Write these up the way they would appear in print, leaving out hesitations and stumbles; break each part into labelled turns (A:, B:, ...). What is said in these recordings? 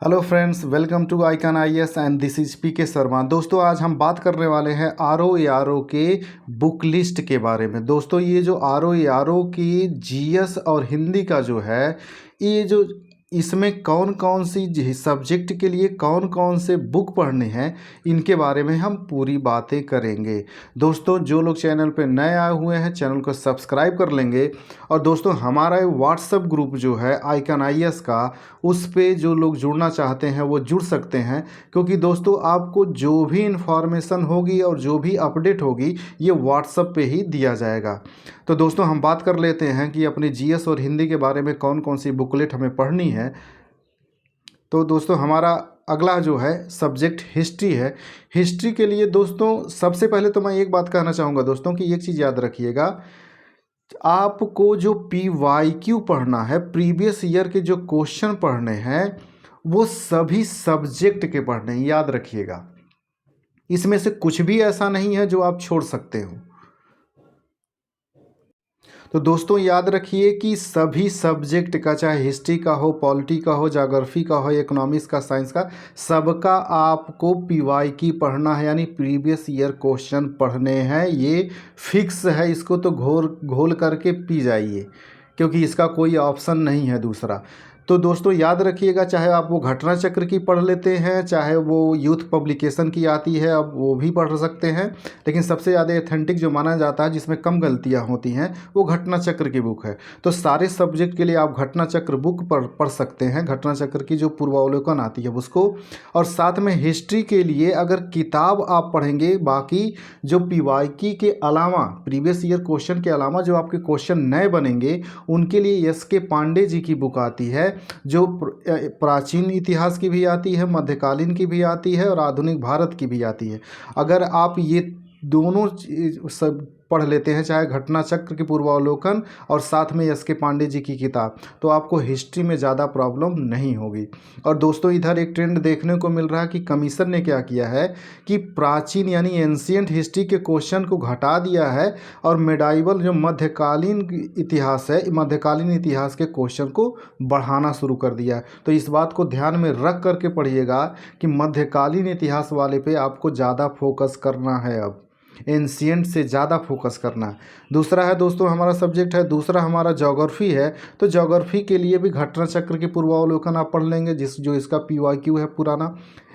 A: Hello friends, welcome to Icon IAS and this is PK Sharma. दोस्तों, आज हम बात करने वाले हैं आरओ के बुक लिस्ट के बारे में। दोस्तों, ये जो आरओ की जीएस और हिंदी का जो है, ये जो इसमें कौन कौन सी सब्जेक्ट के लिए कौन कौन से बुक पढ़ने हैं, इनके बारे में हम पूरी बातें करेंगे। दोस्तों, जो लोग चैनल पे नए आए हुए हैं, चैनल को सब्सक्राइब कर लेंगे। और दोस्तों, हमारा व्हाट्सएप ग्रुप जो है आईकॉन आईएएस का, उस पे जो लोग जुड़ना चाहते हैं वो जुड़ सकते हैं, क्योंकि दोस्तों आपको जो भी इन्फॉर्मेशन होगी और जो भी अपडेट होगी ये व्हाट्सएप पे ही दिया जाएगा। तो दोस्तों, हम बात कर लेते हैं कि अपने जीएस और हिंदी के बारे में कौन कौन सी बुकलेट हमें पढ़नी है। तो दोस्तों, हमारा अगला जो है सब्जेक्ट हिस्ट्री है। हिस्ट्री के लिए दोस्तों सबसे पहले तो मैं एक बात कहना चाहूँगा दोस्तों कि एक चीज़ याद रखिएगा, आपको जो PYQ पढ़ना है, प्रीवियस ईयर के जो क्वेश्चन पढ़ने हैं, वो सभी सब्जेक्ट के पढ़ने हैं, याद रखिएगा। इसमें से कुछ भी ऐसा नहीं है जो आप छोड़ सकते हो। तो दोस्तों याद रखिए कि सभी सब्जेक्ट का, चाहे हिस्ट्री का हो, पॉलिटी का हो, ज्योग्राफी का हो, इकोनॉमिक्स का, साइंस का, सबका आपको PYQ पढ़ना है, यानी प्रीवियस ईयर क्वेश्चन पढ़ने हैं। ये फिक्स है, इसको तो घोल करके पी जाइए, क्योंकि इसका कोई ऑप्शन नहीं है दूसरा। तो दोस्तों याद रखिएगा, चाहे आप वो घटना चक्र की पढ़ लेते हैं, चाहे वो यूथ पब्लिकेशन की आती है, अब वो भी पढ़ सकते हैं, लेकिन सबसे ज़्यादा एथेंटिक जो माना जाता है, जिसमें कम गलतियां होती हैं, वो घटना चक्र की बुक है। तो सारे सब्जेक्ट के लिए आप घटना चक्र बुक पढ़ सकते हैं, घटना चक्र की जो पूर्वावलोकन आती है उसको। और साथ में हिस्ट्री के लिए अगर किताब आप पढ़ेंगे, बाकी जो PYQ के अलावा, प्रीवियस ईयर क्वेश्चन के अलावा जो आपके क्वेश्चन नए बनेंगे, उनके लिए SK पांडे जी की बुक आती है, जो प्राचीन इतिहास की भी आती है, मध्यकालीन की भी आती है और आधुनिक भारत की भी आती है। अगर आप ये दोनों सब पढ़ लेते हैं, चाहे घटना चक्र की पूर्वावलोकन और साथ में SK पांडे जी की किताब, तो आपको हिस्ट्री में ज़्यादा प्रॉब्लम नहीं होगी। और दोस्तों, इधर एक ट्रेंड देखने को मिल रहा है कि कमीशन ने क्या किया है कि प्राचीन यानी एंशियंट हिस्ट्री के क्वेश्चन को घटा दिया है और मेडाइवल जो मध्यकालीन इतिहास है, मध्यकालीन इतिहास के क्वेश्चन को बढ़ाना शुरू कर दिया है। तो इस बात को ध्यान में रख करके पढ़िएगा कि मध्यकालीन इतिहास वाले पे आपको ज़्यादा फोकस करना है, अब एंशियंट से ज़्यादा फोकस करना है। दूसरा है दोस्तों, हमारा सब्जेक्ट है दूसरा हमारा ज्योग्राफी है। तो ज्योग्राफी के लिए भी घटना चक्र के पूर्वावलोकन आप पढ़ लेंगे, जो इसका PYQ है पुराना।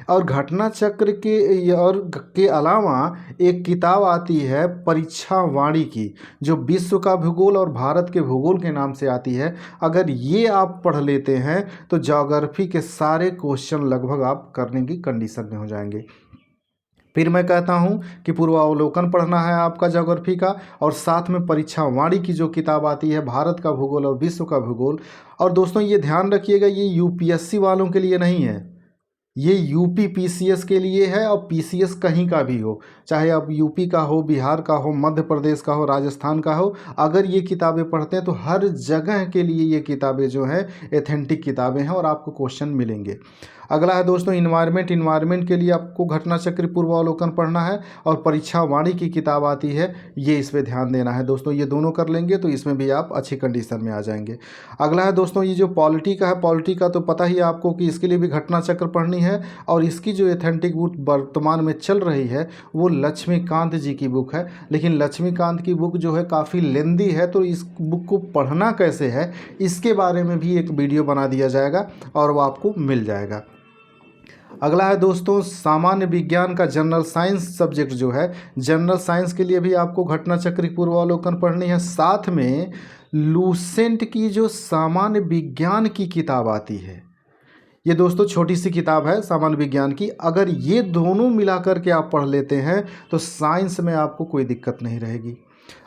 A: और घटना चक्र के अलावा एक किताब आती है परीक्षा वाणी की, जो विश्व का भूगोल और भारत के भूगोल के नाम से आती है। अगर ये आप पढ़ लेते हैं तो ज्योग्राफी के सारे क्वेश्चन लगभग आप करने की कंडीशन में हो जाएंगे। फिर मैं कहता हूँ कि पूर्वावलोकन पढ़ना है आपका ज्योग्राफी का, और साथ में परीक्षा वाणी की जो किताब आती है, भारत का भूगोल और विश्व का भूगोल। और दोस्तों ये ध्यान रखिएगा, ये UPSC वालों के लिए नहीं है, ये UP PCS के लिए है। और PCS कहीं का भी हो, चाहे अब UP का हो, बिहार का हो, मध्य प्रदेश का हो, राजस्थान का हो, अगर ये किताबें पढ़ते हैं तो हर जगह के लिए ये किताबें जो हैं एथेंटिक किताबें हैं और आपको क्वेश्चन मिलेंगे। अगला है दोस्तों इन्वायरमेंट के लिए आपको घटना चक्र पूर्वावलोकन पढ़ना है और परीक्षा वाणी की किताब आती है, ये इस पर ध्यान देना है दोस्तों। ये दोनों कर लेंगे तो इसमें भी आप अच्छी कंडीशन में आ जाएंगे। अगला है दोस्तों ये जो पॉलिटी का है, पॉलिटी का तो पता ही है आपको कि इसके लिए भी घटना चक्र पढ़नी है। और इसकी जो एथेंटिक बुक वर्तमान में चल रही है वो लक्ष्मीकांत जी की बुक है, लेकिन लक्ष्मीकांत की बुक जो है काफ़ी लेंदी है, तो इस बुक को पढ़ना कैसे है इसके बारे में भी एक वीडियो बना दिया जाएगा और वो आपको मिल जाएगा। अगला है दोस्तों सामान्य विज्ञान का जनरल साइंस सब्जेक्ट जो है, जनरल साइंस के लिए भी आपको घटना चक्र की पूर्वावलोकन पढ़नी है। साथ में लूसेंट की जो सामान्य विज्ञान की किताब आती है, ये दोस्तों छोटी सी किताब है सामान्य विज्ञान की। अगर ये दोनों मिलाकर के आप पढ़ लेते हैं तो साइंस में आपको कोई दिक्कत नहीं रहेगी।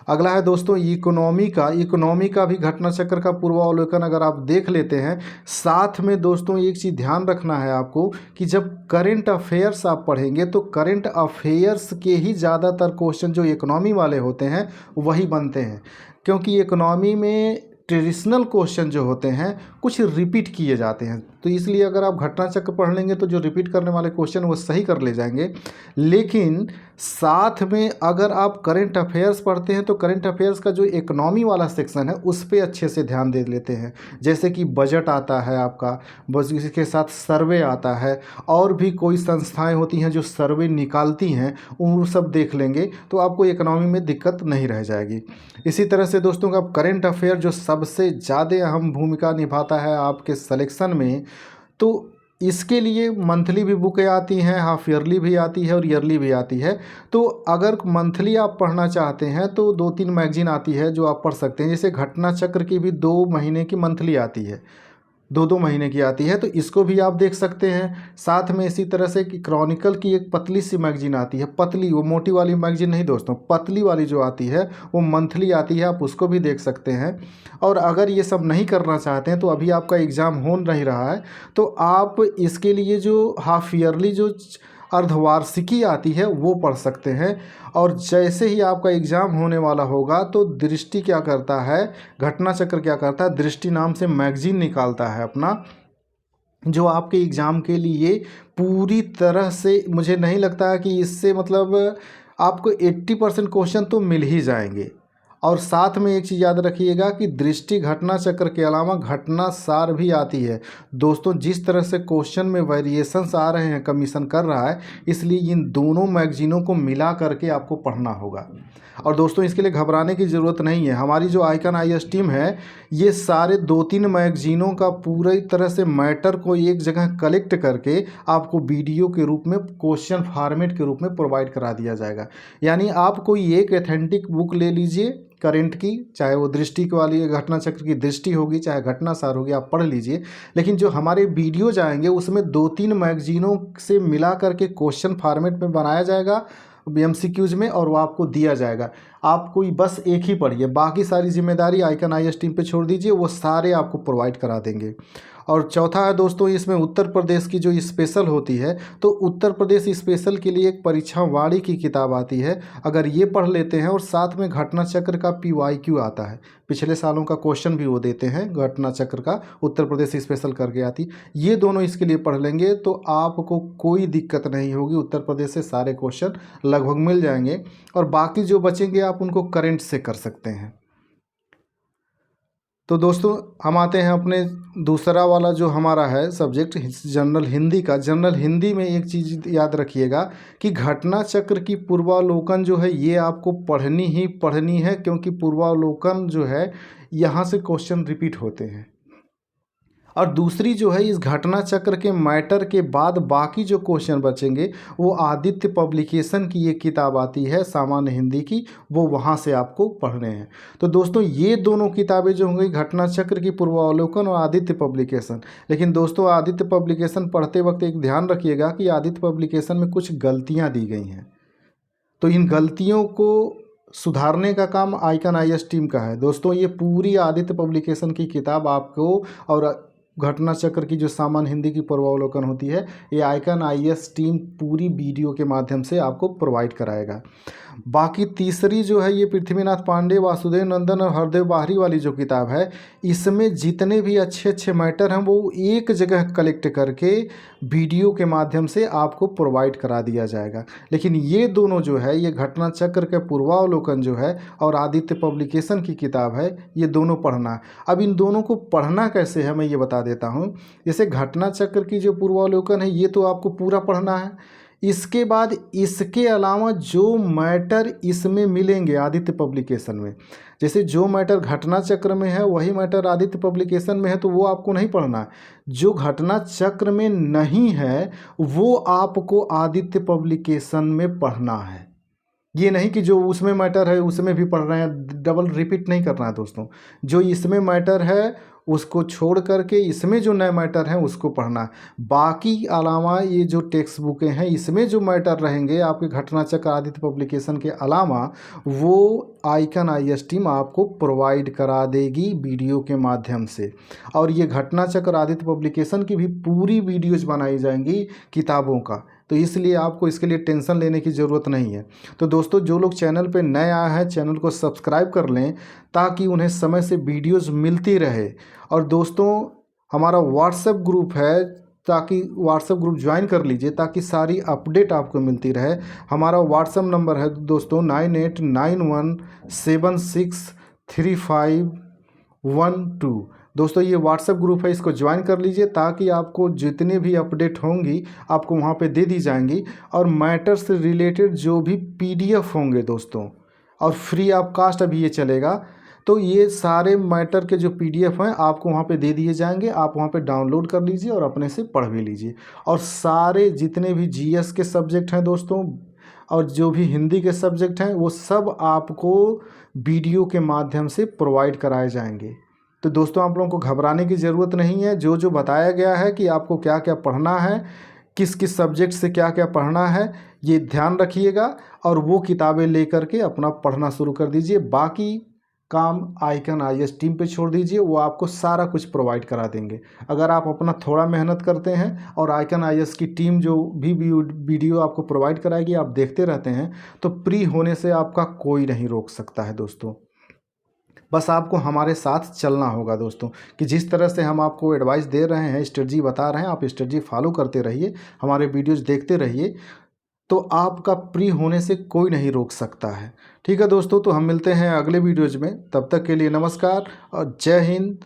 A: अगला है दोस्तों इकोनॉमी का भी घटना चक्र का पूर्वावलोकन अगर आप देख लेते हैं। साथ में दोस्तों एक चीज़ ध्यान रखना है आपको कि जब करंट अफेयर्स आप पढ़ेंगे तो करंट अफेयर्स के ही ज़्यादातर क्वेश्चन जो इकोनॉमी वाले होते हैं वही बनते हैं, क्योंकि इकोनॉमी में ट्रेडिशनल क्वेश्चन जो होते हैं कुछ रिपीट किए जाते हैं, तो इसलिए अगर आप घटना चक्र पढ़ लेंगे तो जो रिपीट करने वाले क्वेश्चन वो सही कर ले जाएंगे। लेकिन साथ में अगर आप करंट अफेयर्स पढ़ते हैं तो करंट अफेयर्स का जो इकोनॉमी वाला सेक्शन है उस पर अच्छे से ध्यान दे लेते हैं। जैसे कि बजट आता है आपका, बस इसके साथ सर्वे आता है, और भी कोई संस्थाएं होती हैं जो सर्वे निकालती हैं, वो सब देख लेंगे तो आपको इकोनॉमी में दिक्कत नहीं रह जाएगी। इसी तरह से दोस्तों का करंट अफेयर जो सबसे ज़्यादा अहम भूमिका निभाता है आपके सिलेक्शन में, तो इसके लिए मंथली भी बुकें आती हैं, हाफ ईयरली भी आती है और ईयरली भी आती है। तो अगर मंथली आप पढ़ना चाहते हैं तो 2-3 मैगजीन आती है जो आप पढ़ सकते हैं। जैसे घटना चक्र की भी 2 महीने की मंथली आती है, 2-2 महीने की आती है, तो इसको भी आप देख सकते हैं। साथ में इसी तरह से कि क्रॉनिकल की एक पतली सी मैगजीन आती है, पतली, वो मोटी वाली मैगजीन नहीं दोस्तों, पतली वाली जो आती है वो मंथली आती है, आप उसको भी देख सकते हैं। और अगर ये सब नहीं करना चाहते हैं तो अभी आपका एग्ज़ाम हो नहीं रहा है, तो आप इसके लिए जो हाफ ईयरली जो अर्धवार्षिकी आती है वो पढ़ सकते हैं। और जैसे ही आपका एग्ज़ाम होने वाला होगा तो दृष्टि क्या करता है, घटना चक्र क्या करता है, दृष्टि नाम से मैगजीन निकालता है अपना, जो आपके एग्ज़ाम के लिए पूरी तरह से, मुझे नहीं लगता है कि इससे मतलब आपको 80% क्वेश्चन तो मिल ही जाएंगे। और साथ में एक चीज़ याद रखिएगा कि दृष्टि घटना चक्र के अलावा घटना सार भी आती है। दोस्तों जिस तरह से क्वेश्चन में वेरिएशंस आ रहे हैं, कमीशन कर रहा है, इसलिए इन दोनों मैगजीनों को मिला करके आपको पढ़ना होगा। और दोस्तों इसके लिए घबराने की ज़रूरत नहीं है। हमारी जो आइकन आईएएस टीम है, ये सारे 2-3 मैगजीनों का पूरी तरह से मैटर को एक जगह कलेक्ट करके आपको वीडियो के रूप में, क्वेश्चन फॉर्मेट के रूप में प्रोवाइड करा दिया जाएगा। यानी आप कोई एक एथेंटिक बुक ले लीजिए करंट की, चाहे वो दृष्टि वाली घटना चक्र की दृष्टि होगी, चाहे घटना सार होगी, आप पढ़ लीजिए। लेकिन जो हमारे वीडियो जाएंगे उसमें 2-3 मैगजीनों से मिला करके क्वेश्चन फॉर्मेट में बनाया जाएगा एमसीक्यूज में, और वो आपको दिया जाएगा। आप कोई बस एक ही पढ़िए, बाकी सारी जिम्मेदारी आइकन आईएएस टीम पे छोड़ दीजिए, वो सारे आपको प्रोवाइड करा देंगे। और चौथा है दोस्तों, इसमें उत्तर प्रदेश की जो स्पेशल होती है, तो उत्तर प्रदेश स्पेशल के लिए एक परीक्षा वाणी की किताब आती है। अगर ये पढ़ लेते हैं और साथ में घटना चक्र का पीवाईक्यू आता है, पिछले सालों का क्वेश्चन भी वो देते हैं, घटना चक्र का उत्तर प्रदेश स्पेशल करके आती, ये दोनों इसके लिए पढ़ लेंगे तो आपको कोई दिक्कत नहीं होगी। उत्तर प्रदेश से सारे क्वेश्चन लगभग मिल जाएंगे, और बाकी जो बचेंगे आप उनको करंट से कर सकते हैं। तो दोस्तों हम आते हैं अपने दूसरा वाला जो हमारा है सब्जेक्ट, जनरल हिंदी का। जनरल हिंदी में एक चीज़ याद रखिएगा कि घटना चक्र की पूर्वावलोकन जो है ये आपको पढ़नी ही पढ़नी है, क्योंकि पूर्वावलोकन जो है यहाँ से क्वेश्चन रिपीट होते हैं। और दूसरी जो है, इस घटना चक्र के मैटर के बाद बाकी जो क्वेश्चन बचेंगे वो आदित्य पब्लिकेशन की एक किताब आती है सामान्य हिंदी की, वो वहाँ से आपको पढ़ने हैं। तो दोस्तों ये दोनों किताबें जो होंगी, घटना चक्र की पूर्वावलोकन और आदित्य पब्लिकेशन। लेकिन दोस्तों आदित्य पब्लिकेशन पढ़ते वक्त एक ध्यान रखिएगा कि आदित्य पब्लिकेशन में कुछ गलतियाँ दी गई हैं, तो इन गलतियों को सुधारने का काम आइकन आईएएस टीम का है। दोस्तों ये पूरी आदित्य पब्लिकेशन की किताब आपको, और घटना चक्र की जो सामान्य हिंदी की पूर्वावलोकन होती है, ये आइकन आईएएस टीम पूरी वीडियो के माध्यम से आपको प्रोवाइड कराएगा। बाकी तीसरी जो है, ये पृथ्वीनाथ पांडे, वासुदेव नंदन और हरदेव बाहरी वाली जो किताब है, इसमें जितने भी अच्छे अच्छे मैटर हैं वो एक जगह कलेक्ट करके वीडियो के माध्यम से आपको प्रोवाइड करा दिया जाएगा। लेकिन ये दोनों जो है, ये घटना चक्र के पूर्वावलोकन जो है और आदित्य पब्लिकेशन की किताब है, ये दोनों पढ़ना है। अब इन दोनों को पढ़ना कैसे है मैं ये बता देता हूँ। जैसे घटना चक्र की जो पूर्वावलोकन है ये तो आपको पूरा पढ़ना है, इसके बाद इसके अलावा जो मैटर इसमें मिलेंगे आदित्य पब्लिकेशन में, जैसे जो मैटर घटना चक्र में है वही मैटर आदित्य पब्लिकेशन में है, तो वो आपको नहीं पढ़ना है। जो घटना चक्र में नहीं है वो आपको आदित्य पब्लिकेशन में पढ़ना है। ये नहीं कि जो उसमें मैटर है उसमें भी पढ़ रहे हैं, डबल रिपीट नहीं करना है दोस्तों। जो इसमें मैटर है उसको छोड़ करके इसमें जो नए मैटर हैं उसको पढ़ना है। बाकी अलावा ये जो टेक्स्ट बुकें हैं इसमें जो मैटर रहेंगे आपके घटना चक्र आदित्य पब्लिकेशन के अलावा, वो आइकन आईएएस टीम आपको प्रोवाइड करा देगी वीडियो के माध्यम से। और ये घटना चक्र आदित्य पब्लिकेशन की भी पूरी वीडियोज़ बनाई जाएंगी किताबों का, तो इसलिए आपको इसके लिए टेंशन लेने की ज़रूरत नहीं है। तो दोस्तों जो लोग चैनल पे नए आए हैं चैनल को सब्सक्राइब कर लें ताकि उन्हें समय से वीडियोज़ मिलती रहे। और दोस्तों हमारा व्हाट्सएप ग्रुप है, ताकि व्हाट्सएप ग्रुप ज्वाइन कर लीजिए ताकि सारी अपडेट आपको मिलती रहे। हमारा व्हाट्सएप नंबर है दोस्तों 9891763512। दोस्तों ये व्हाट्सएप ग्रुप है, इसको ज्वाइन कर लीजिए ताकि आपको जितने भी अपडेट होंगी आपको वहाँ पे दे दी जाएंगी। और मैटर से रिलेटेड जो भी पीडीएफ होंगे दोस्तों, और फ्री ऑफ कास्ट अभी ये चलेगा, तो ये सारे मैटर के जो पीडीएफ हैं आपको वहाँ पे दे दिए जाएंगे। आप वहाँ पे डाउनलोड कर लीजिए और अपने से पढ़ भी लीजिए। और सारे जितने भी जीएस के सब्जेक्ट हैं दोस्तों और जो भी हिंदी के सब्जेक्ट हैं वो सब आपको वीडियो के माध्यम से प्रोवाइड कराए जाएंगे। तो दोस्तों आप लोगों को घबराने की ज़रूरत नहीं है। जो जो बताया गया है कि आपको क्या क्या पढ़ना है, किस किस सब्जेक्ट से क्या क्या पढ़ना है, ये ध्यान रखिएगा और वो किताबें लेकर के अपना पढ़ना शुरू कर दीजिए। बाकी काम आइकन आईएएस टीम पे छोड़ दीजिए, वो आपको सारा कुछ प्रोवाइड करा देंगे। अगर आप अपना थोड़ा मेहनत करते हैं और आइकन आईएएस की टीम जो भी वीडियो आपको प्रोवाइड कराएगी आप देखते रहते हैं, तो प्री होने से आपका कोई नहीं रोक सकता है दोस्तों। बस आपको हमारे साथ चलना होगा दोस्तों, कि जिस तरह से हम आपको एडवाइस दे रहे हैं, स्ट्रेटजी बता रहे हैं, आप स्ट्रेटजी फॉलो करते रहिए, हमारे वीडियोज़ देखते रहिए, तो आपका प्री होने से कोई नहीं रोक सकता है। ठीक है दोस्तों, तो हम मिलते हैं अगले वीडियोज़ में। तब तक के लिए नमस्कार और जय हिंद,